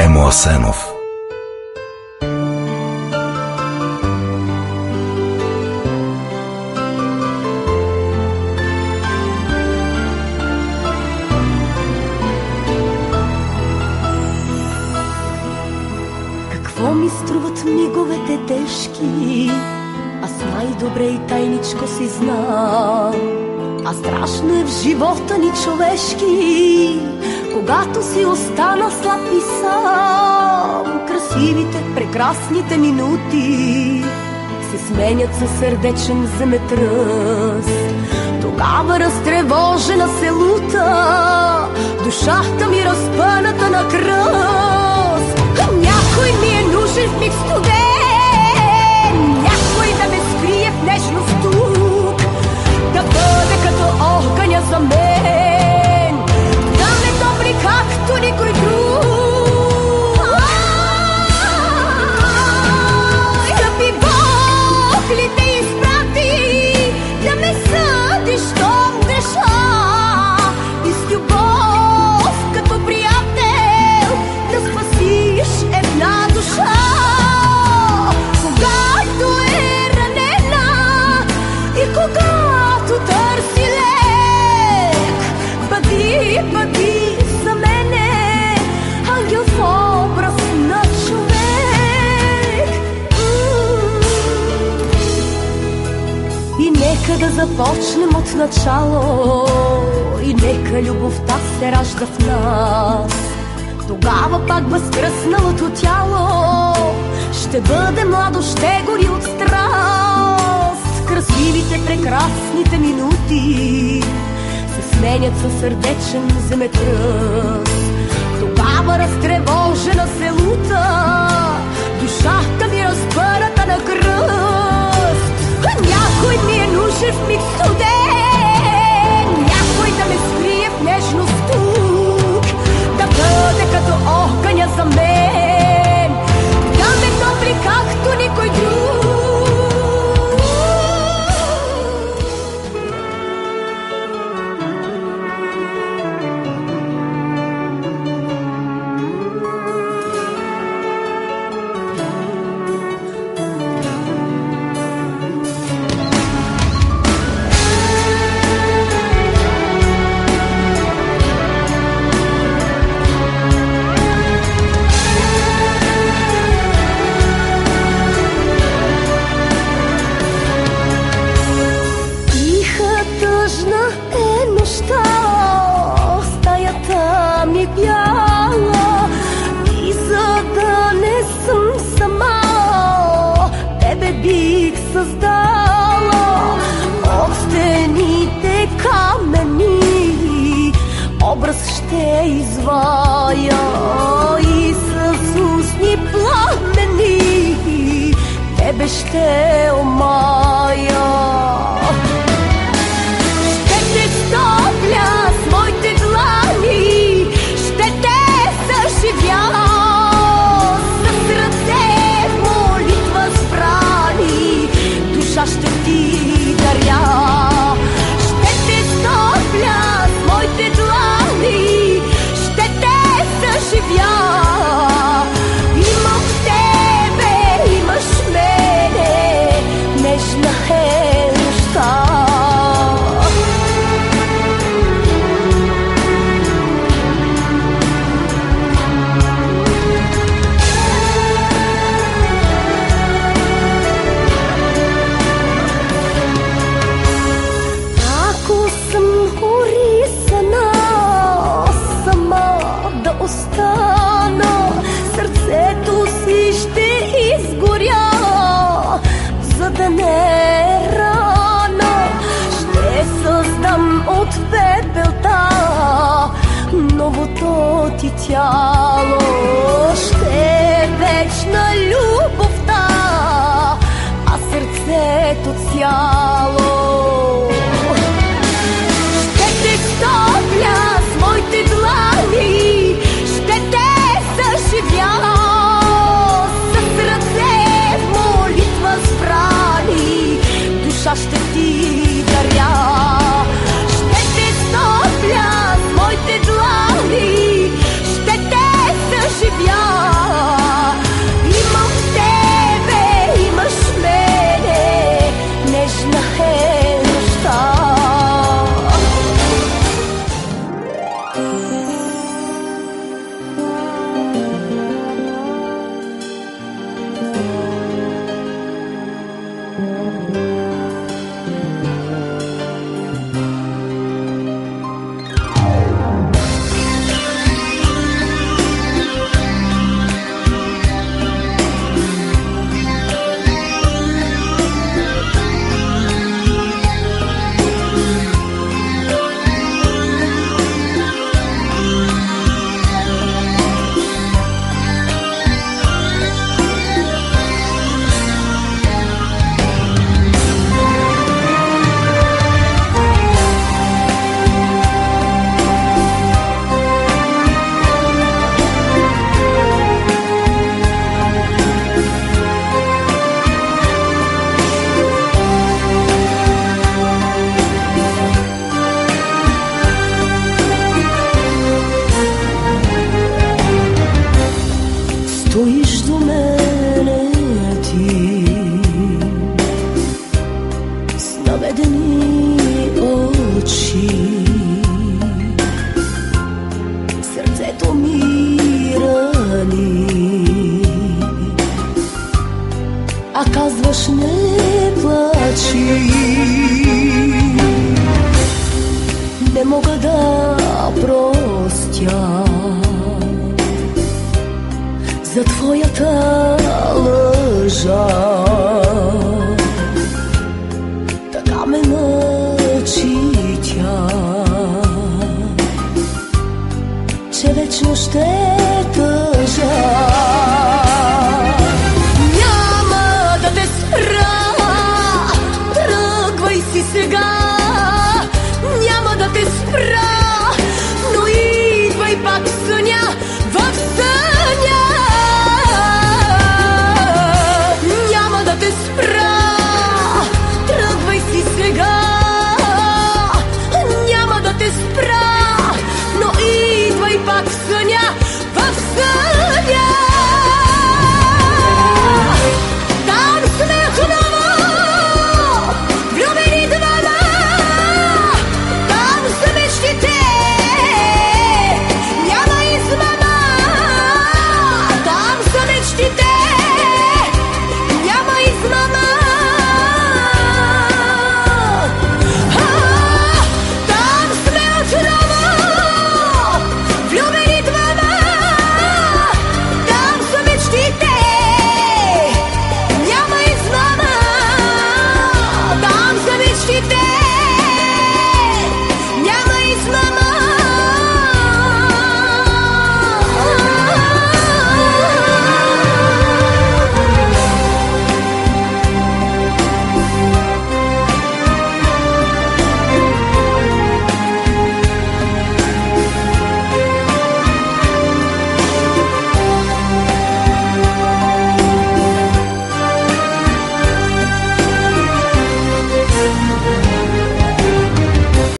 Емо Асенов. Какво ми струват миговете тежки, аз най-добре и тайничко си знам. А страшно е в живота ни човешки, когато си остана слаб и сам. Красивите, прекрасните минути се сменят със сърдечен земетръс. Тогава разтревожена се лута, душата ми разпъната на кръст. Някой ми е нужен в миг студен, някой да ме скрие в нежност тук, да бъде като огъня за мен, да ме топли както никой друг. Скъпи Бог ли те изпрати да ме съдиш, щом греша, и с любов като приятел да спасиш една душа. Когато е ранена и когато търси лек, бъди за мене ангел в образ на човек. И нека да започнем от начало, и нека любовта се ражда в нас. Тогава пак възкръсналото тяло ще бъде младо, ще гори от страст. Красивите, прекрасните минути се сменят със сърдечен земетръс. Тогава разтревожена се лута, душата ми разпъната на кръст. Някой ми е нужен в миг студен, някой да ме скрие в нежност тук, да бъде като огъня за мен, да ме топли както никой друг. Създала от стените камени, образ ще извая и с устни пламени тебе ще омая. Ще те стопля с моите длани, ще те съживя с ръце в молитва спрани, душа ще ти даря. Ще те стопля с моите длани, ще те съживя. Имам в тебе, имаш в мене, нежна е нощта. Остана, сърцето си ще изгоря, за да не е рана. Ще създам от пепелта новото ти тяло. Ще е вечна любовта, а сърцето цяло. Ще те стопля с моите длани, ще те съживя с ръце в молитва спрани, душа ще ти даря. Ще те стопля с моите длани, ще те съживя. Стоиш до мене ти с наведени очи, сърцето ми рани, а казваш не плачи. Не мога да простя за твоята лъжа.